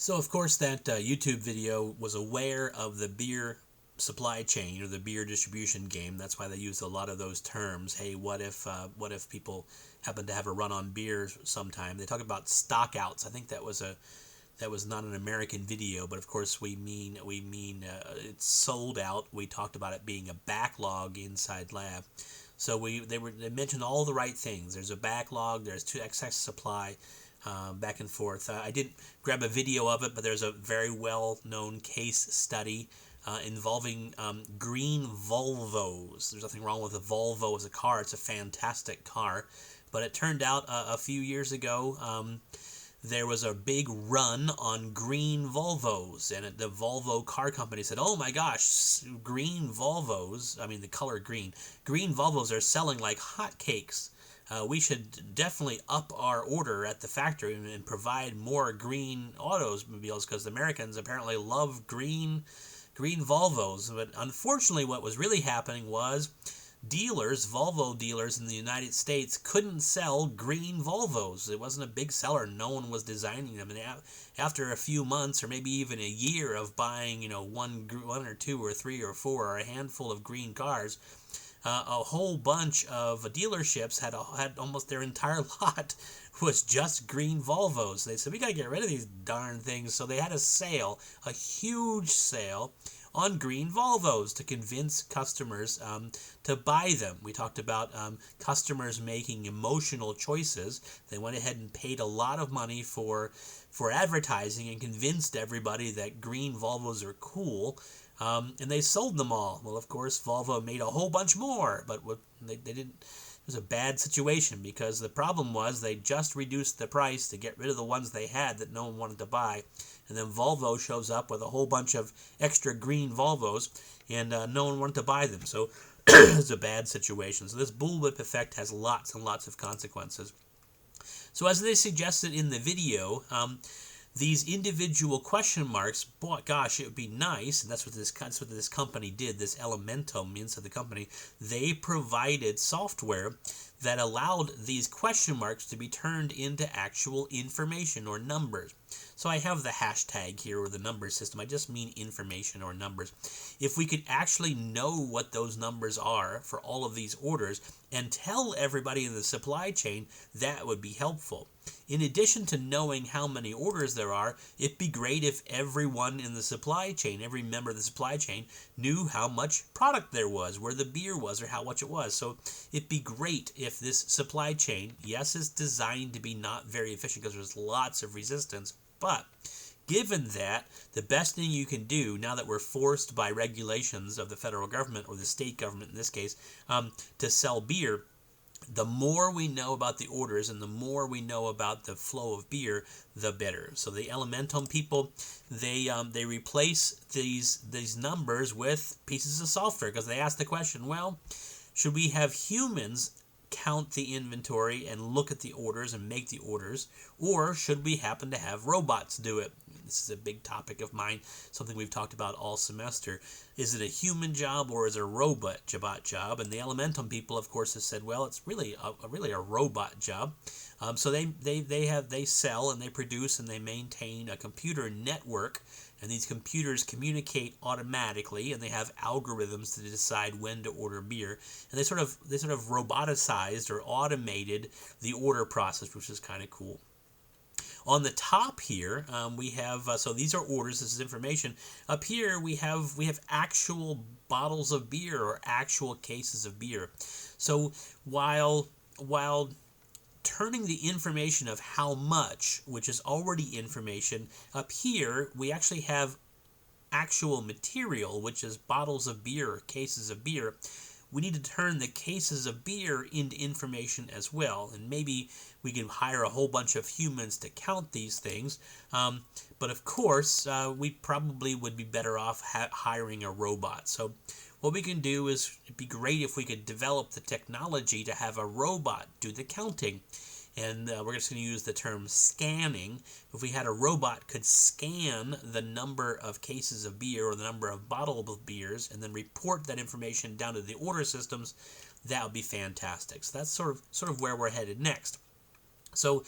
So, of course, that YouTube video was aware of the beer supply chain or the beer distribution game. That's why they used a lot of those terms. Hey, what if people happen to have a run on beer sometime? They talk about stockouts. I think that was not an American video, but of course we mean it's sold out. We talked about it being a backlog inside lab. So they mentioned all the right things. There's a backlog. There's two excess supply. Back and forth. I didn't grab a video of it, but there's a very well-known case study involving green Volvos. There's nothing wrong with a Volvo as a car. It's a fantastic car. But it turned out a few years ago there was a big run on green Volvos, and the Volvo car company said, oh my gosh, green Volvos, I mean the color green Volvos are selling like hotcakes. We should definitely up our order at the factory and provide more green automobiles because the Americans apparently love green Volvos. But unfortunately, what was really happening was Volvo dealers in the United States couldn't sell green Volvos. It wasn't a big seller. No one was designing them. And after a few months or maybe even a year of buying, one or two or three or four or a handful of green cars, a whole bunch of dealerships had almost their entire lot was just green Volvos. They said, we got to get rid of these darn things. So they had a huge sale on green Volvos to convince customers to buy them. We talked about customers making emotional choices. They went ahead and paid a lot of money for advertising and convinced everybody that green Volvos are cool. And they sold them all. Well, of course, Volvo made a whole bunch more, but they didn't. It was a bad situation because the problem was they just reduced the price to get rid of the ones they had that no one wanted to buy, and then Volvo shows up with a whole bunch of extra green Volvos, and no one wanted to buy them. So it's a bad situation. So this bullwhip effect has lots and lots of consequences. So as they suggested in the video, these individual question marks, boy, gosh, it would be nice, and that's what this company did, this Elementum inside the company. They provided software that allowed these question marks to be turned into actual information or numbers. So I have the hashtag here or the number system. I just mean information or numbers. If we could actually know what those numbers are for all of these orders and tell everybody in the supply chain, that would be helpful. In addition to knowing how many orders there are, it'd be great if everyone in the supply chain, every member of the supply chain, knew how much product there was, where the beer was, or how much it was. So it'd be great if this supply chain, yes, is designed to be not very efficient because there's lots of resistance, but given that, the best thing you can do, now that we're forced by regulations of the federal government, or the state government in this case, to sell beer, the more we know about the orders and the more we know about the flow of beer, the better. So the Elementum people, they replace these numbers with pieces of software because they ask the question, well, should we have humans count the inventory and look at the orders and make the orders, or should we happen to have robots do it? This is a big topic of mine, something we've talked about all semester. Is it a human job or is it a robot job? And the Elementum people, of course, have said, well, it's really a robot job. So they sell and they produce and they maintain a computer network, and these computers communicate automatically, and they have algorithms to decide when to order beer. And they sort of roboticized or automated the order process, which is kind of cool. On the top here, we have, so these are orders, this is information. Up here, we have actual bottles of beer or actual cases of beer. So while turning the information of how much, which is already information, up here, we actually have actual material, which is bottles of beer or cases of beer. We need to turn the cases of beer into information as well, and maybe we can hire a whole bunch of humans to count these things, but of course we probably would be better off hiring a robot. So what we can do is, it'd be great if we could develop the technology to have a robot do the counting. And we're just going to use the term scanning. If we had a robot could scan the number of cases of beer or the number of bottles of beers and then report that information down to the order systems, that would be fantastic. So that's sort of where we're headed next. So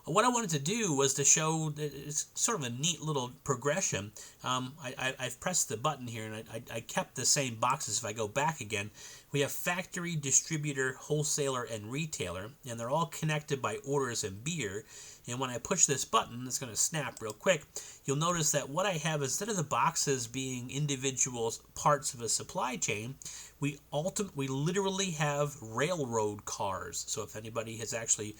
What I wanted to do was to show that it's sort of a neat little progression. I've pressed the button here, and I kept the same boxes. If I go back again, we have factory, distributor, wholesaler, and retailer, and they're all connected by orders and beer. And when I push this button, it's going to snap real quick. You'll notice that what I have, instead of the boxes being individual parts of a supply chain, we literally have railroad cars. So if anybody has actually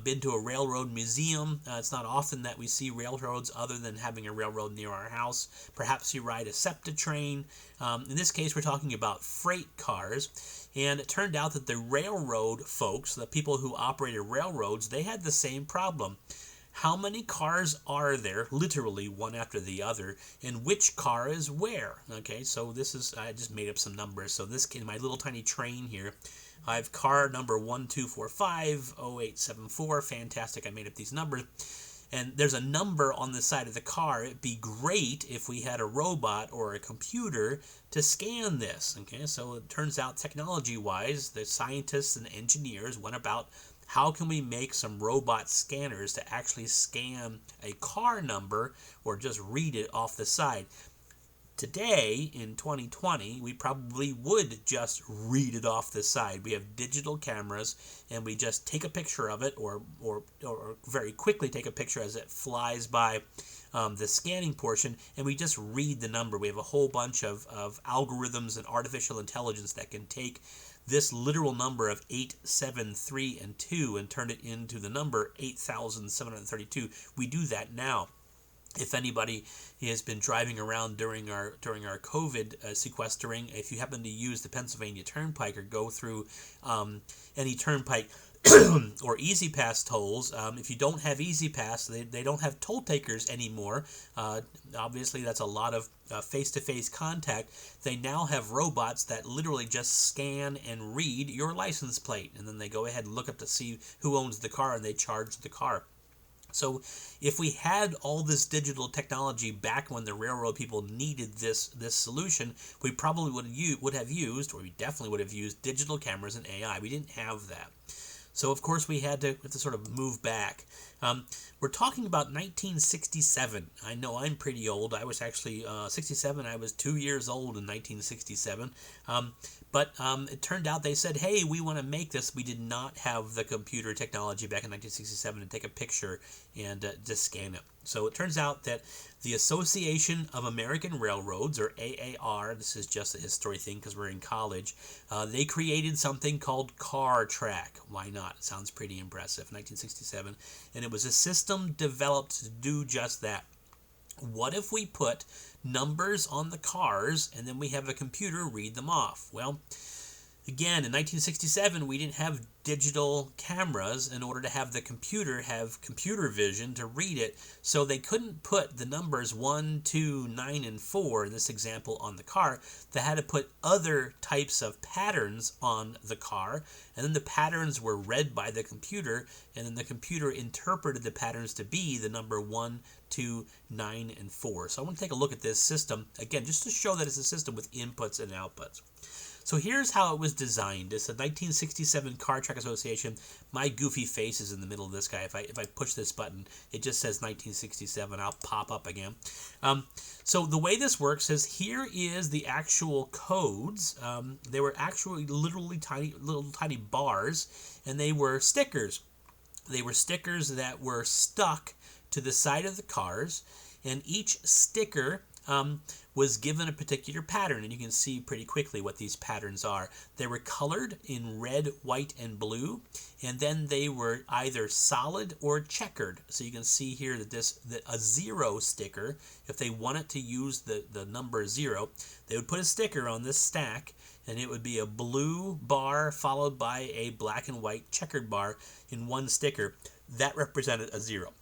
been to a railroad museum, it's not often that we see railroads other than having a railroad near our house. Perhaps you ride a SEPTA train. In this case, we're talking about freight cars. And it turned out that the railroad folks, the people who operated railroads, they had the same problem. How many cars are there, literally one after the other, and which car is where? Okay, so this is, I just made up some numbers. So this, in my little tiny train here, I have car number 12450874. Fantastic, I made up these numbers. And there's a number on the side of the car. It'd be great if we had a robot or a computer to scan this. Okay, so it turns out technology-wise, the scientists and engineers went about, how can we make some robot scanners to actually scan a car number or just read it off the side? Today, in 2020, we probably would just read it off the side. We have digital cameras, and we just take a picture of it, or very quickly take a picture as it flies by the scanning portion, and we just read the number. We have a whole bunch of algorithms and artificial intelligence that can take this literal number of 873 and 2 and turn it into the number 8,732. We do that now. If anybody has been driving around during our COVID sequestering, if you happen to use the Pennsylvania Turnpike or go through any turnpike or Easy Pass tolls, if you don't have Easy Pass, they don't have toll takers anymore. Obviously, that's a lot of face-to-face contact. They now have robots that literally just scan and read your license plate, and then they go ahead and look up to see who owns the car, and they charge the car. So if we had all this digital technology back when the railroad people needed this solution, we probably would have used, or we definitely would have used, digital cameras and AI. We didn't have that. So, of course, we had to sort of move back. We're talking about 1967. I know I'm pretty old. I was actually 67. I was 2 years old in 1967. But it turned out they said, hey, we want to make this. We did not have the computer technology back in 1967 to take a picture and just scan it. So it turns out that the Association of American Railroads, or AAR, this is just a history thing because we're in college, they created something called CarTrack. Why not? It sounds pretty impressive. 1967. And it was a system developed to do just that. What if we put numbers on the cars and then we have a computer read them off? Well, again, in 1967, we didn't have digital cameras in order to have the computer have computer vision to read it, so they couldn't put the numbers 1, 2, 9, and 4 in this example on the car. They had to put other types of patterns on the car, and then the patterns were read by the computer, and then the computer interpreted the patterns to be the number 1, 2, 9, and 4. So I want to take a look at this system, again, just to show that it's a system with inputs and outputs. So here's how it was designed. It's a 1967 CarTrack Association. My goofy face is in the middle of this guy. If I push this button, it just says 1967. I'll pop up again. So the way this works is, here is the actual codes. They were actually literally little tiny bars, and they were stickers. They were stickers that were stuck to the side of the cars, and each sticker was given a particular pattern, and you can see pretty quickly what these patterns are. They were colored in red, white, and blue, and then they were either solid or checkered. So you can see here that a 0 sticker, if they wanted to use the number 0, they would put a sticker on this stack, and it would be a blue bar followed by a black and white checkered bar in one sticker. That represented a 0.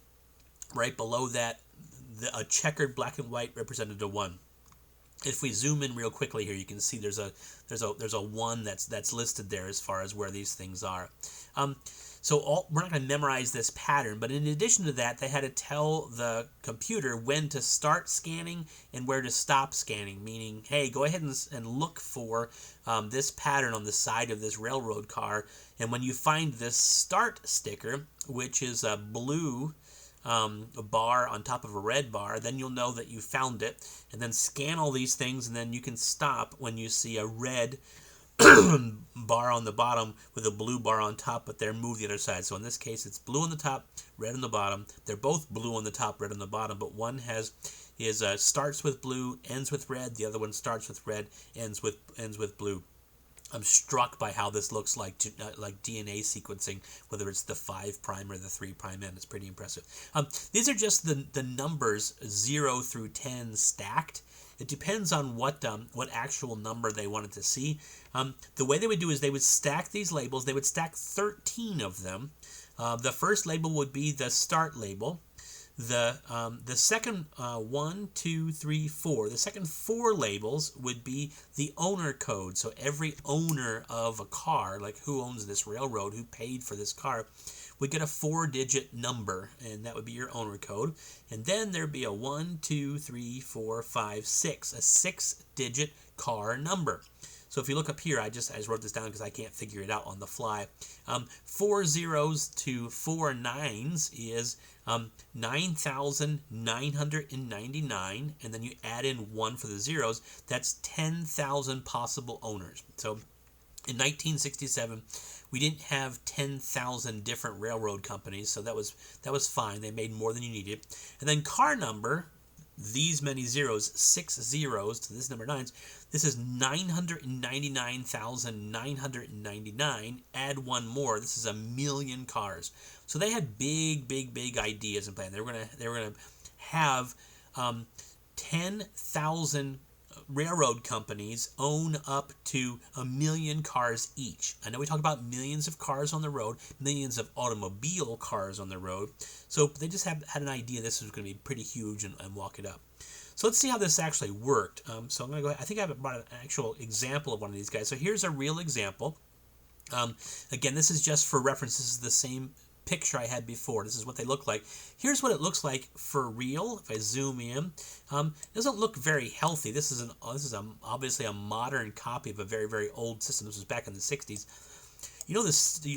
Right below that, a checkered black and white represented a 1. If we zoom in real quickly here, you can see there's a 1 that's listed there as far as where these things are. So we're not going to memorize this pattern, but in addition to that, they had to tell the computer when to start scanning and where to stop scanning, meaning, hey, go ahead and look for this pattern on the side of this railroad car, and when you find this start sticker, which is a blue a bar on top of a red bar, then you'll know that you found it, and then scan all these things, and then you can stop when you see a red bar on the bottom with a blue bar on top, but they're moved the other side. So in this case, it's blue on the top, red on the bottom. They're both blue on the top, red on the bottom, but one starts with blue, ends with red. The other one starts with red, ends with blue. I'm struck by how this looks like DNA sequencing, whether it's the 5' or the 3' end. It's pretty impressive. These are just the numbers 0 through 10 stacked. It depends on what actual number they wanted to see. The way they would do is they would stack these labels. They would stack 13 of them. The first label would be the start label. The second 1, 2, 3, 4. The second 4 labels would be the owner code. So every owner of a car, like who owns this railroad, who paid for this car, would get a 4-digit number, and that would be your owner code. And then there'd be a 1, 2, 3, 4, 5, 6, a 6-digit car number. So if you look up here, I just wrote this down because I can't figure it out on the fly. 4 zeros to 4 nines is 9,999, and then you add in 1 for the zeros. That's 10,000 possible owners. So in 1967, we didn't have 10,000 different railroad companies, so that was fine. They made more than you needed. And then car number, these many zeros, 6 zeros to this number 9s. This is 999,999. Add 1 more. This is 1,000,000 cars. So they had big ideas in plan. They were gonna have 10,000 railroad companies own up to 1,000,000 cars each. I know we talked about millions of cars on the road, millions of automobile cars on the road. So they just had an idea this was going to be pretty huge and walk it up. So let's see how this actually worked. So I'm going to go ahead. I think I have brought an actual example of one of these guys. So here's a real example. Again, this is just for reference. This is the same picture I had before. This is what they look like. Here's what it looks like for real. If I zoom in, it doesn't look very healthy. This is obviously a modern copy of a very old system. This was back in the 60s. You'll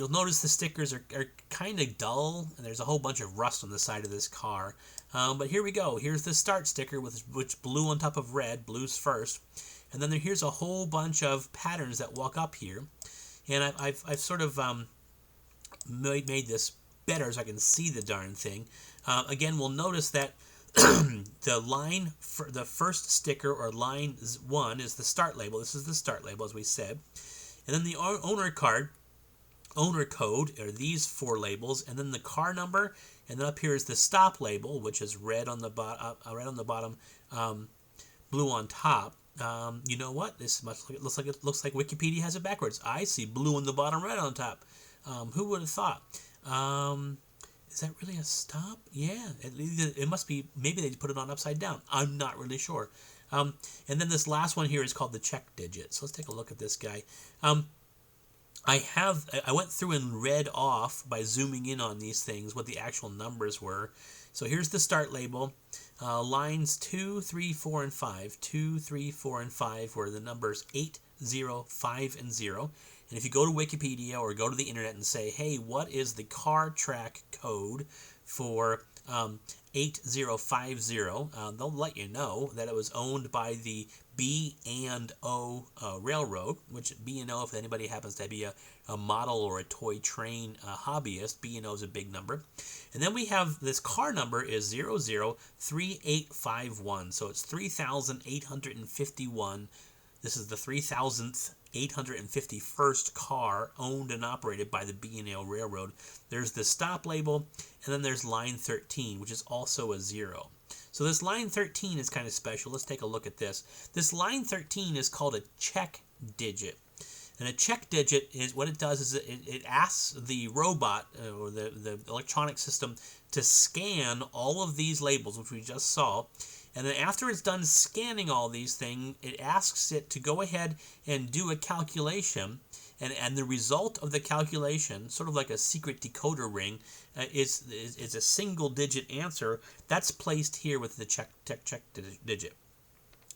notice the stickers are kind of dull, and there's a whole bunch of rust on the side of this car. But here we go. Here's the start sticker which blue on top of red. Blue's first, and then here's a whole bunch of patterns that walk up here, and I've sort of made this better so I can see the darn thing. Again, we'll notice that the line for the first sticker, or line 1, is the start label. This is the start label, as we said, and then the owner code are these 4 labels, and then the car number, and then up here is the stop label, which is red on the bottom, blue on top. You know what? This looks like Wikipedia has it backwards. I see blue on the bottom, red on top. Who would have thought? Is that really a stop? Yeah, it must be. Maybe they put it on upside down. I'm not really sure. And then this last one here is called the check digit. So let's take a look at this guy. I went through and read off by zooming in on these things what the actual numbers were. So here's the start label. Lines 2, 3, 4, and 5. 2, 3, 4, and 5 were the numbers 8, 0, 5, and 0. And if you go to Wikipedia or go to the internet and say, hey, what is the car track code for 8050, they'll let you know that it was owned by the B&O Railroad, which B&O, if anybody happens to be a model or a toy train hobbyist, B&O is a big number. And then we have this car number is 003851, so it's 3,851. This is the 3,851st car owned and operated by the B&O Railroad. There's the stop label, and then there's line 13, which is also a 0. So this line 13 is kind of special. Let's take a look at this. This line 13 is called a check digit. And a check digit is what it does is it asks the robot or the electronic system to scan all of these labels, which we just saw. And then after it's done scanning all these things, it asks it to go ahead and do a calculation. And the result of the calculation, sort of like a secret decoder ring, is a single-digit answer that's placed here with the check digit.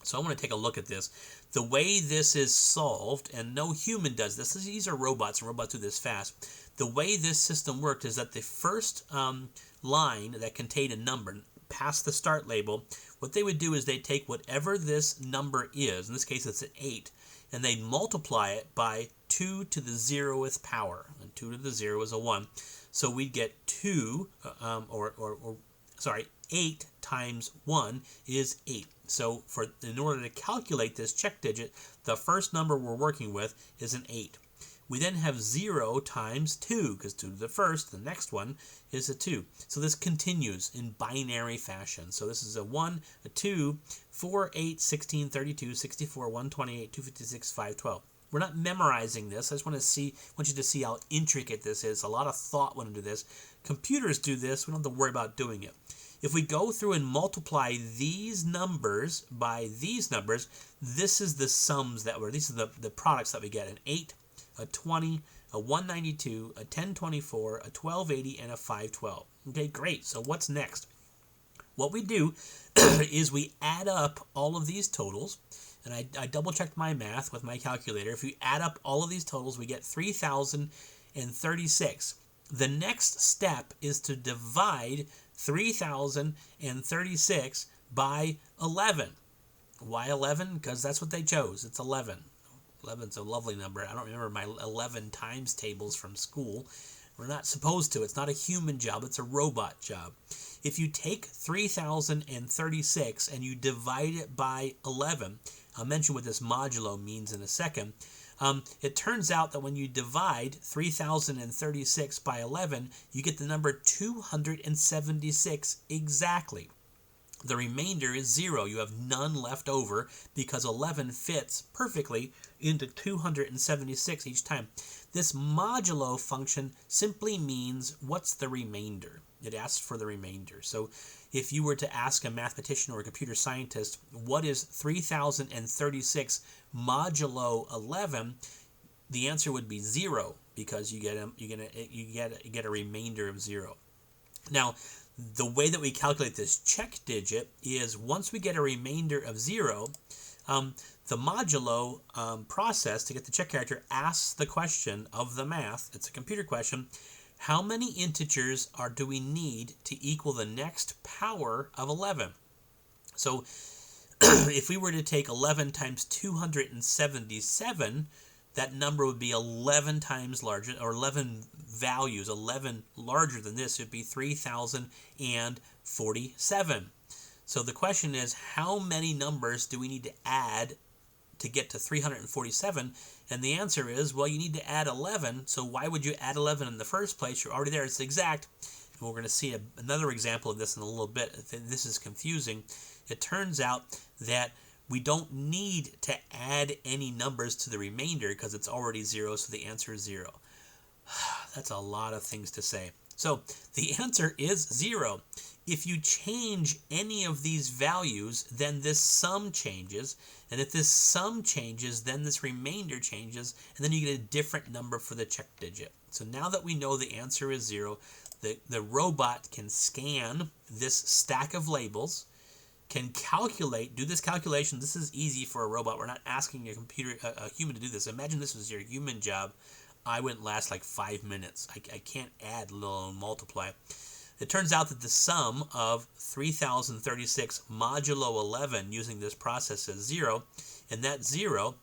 So I want to take a look at this. The way this is solved, and no human does this, these are robots, and robots do this fast. The way this system worked is that the first line that contained a number, past the start label, what they would do is they'd take whatever this number is, in this case it's an 8, and they'd multiply it by 2 to the 0th power. And 2 to the 0 is a 1. So we'd get 8 times 1 is 8. So in order to calculate this check digit, the first number we're working with is an 8. We then have 0 times 2, because 2 to the first, the next one is a 2. So this continues in binary fashion. So this is a 1, a 2, 4, 8, 16, 32, 64, 128, 256, 512. We're not memorizing this. I just want you to see how intricate this is. A lot of thought went into this. Computers do this. We don't have to worry about doing it. If we go through and multiply these numbers by these numbers, this is the sums these are the products that we get: an 8, a 20, a 192, a 1024, a 1280, and a 512. Okay, great. So what's next? What we do is we add up all of these totals, and I double-checked my math with my calculator. If we add up all of these totals, we get 3,036. The next step is to divide 3,036 by 11. Why 11? Because that's what they chose. It's 11. 11's a lovely number. I don't remember my 11 times tables from school. We're not supposed to. It's not a human job. It's a robot job. If you take 3,036 and you divide it by 11, I'll mention what this modulo means in a second. It turns out that when you divide 3,036 by 11, you get the number 276 exactly. The remainder is 0. You have none left over because 11 fits perfectly into 276 each time. This modulo function simply means what's the remainder. It asks for the remainder. So if you were to ask a mathematician or a computer scientist, what is 3,036 modulo 11, the answer would be 0, because you get a remainder of 0. Now, the way that we calculate this check digit is once we get a remainder of 0, the modulo process to get the check character asks the question of the math. It's a computer question. How many integers do we need to equal the next power of 11? So if we were to take 11 times 277, that number would be 11 times larger, or 11 values, 11 larger than this. It would be 3,047. So the question is, how many numbers do we need to add to get to 347? And the answer is, well, you need to add 11. So why would you add 11 in the first place? You're already there. It's exact. And we're going to see another example of this in a little bit. This is confusing. It turns out that we don't need to add any numbers to the remainder because it's already 0, so the answer is 0. That's a lot of things to say. So the answer is 0. If you change any of these values, then this sum changes. And if this sum changes, then this remainder changes. And then you get a different number for the check digit. So now that we know the answer is 0, the robot can scan this stack of labels, can do this calculation. This is easy for a robot. We're not asking a human to do this. Imagine this was your human job. I wouldn't last like 5 minutes. I can't add, let alone multiply. It turns out that the sum of 3,036 modulo 11 using this process is 0, and that 0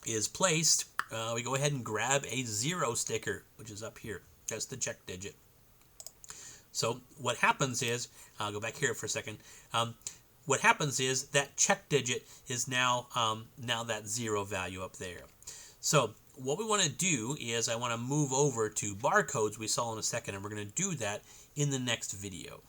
is placed. We go ahead and grab a 0 sticker, which is up here. That's the check digit. So what happens is, I'll go back here for a second. What happens is that check digit is now that 0 value up there. So what we want to do is I want to move over to barcodes we saw in a second, and we're going to do that in the next video.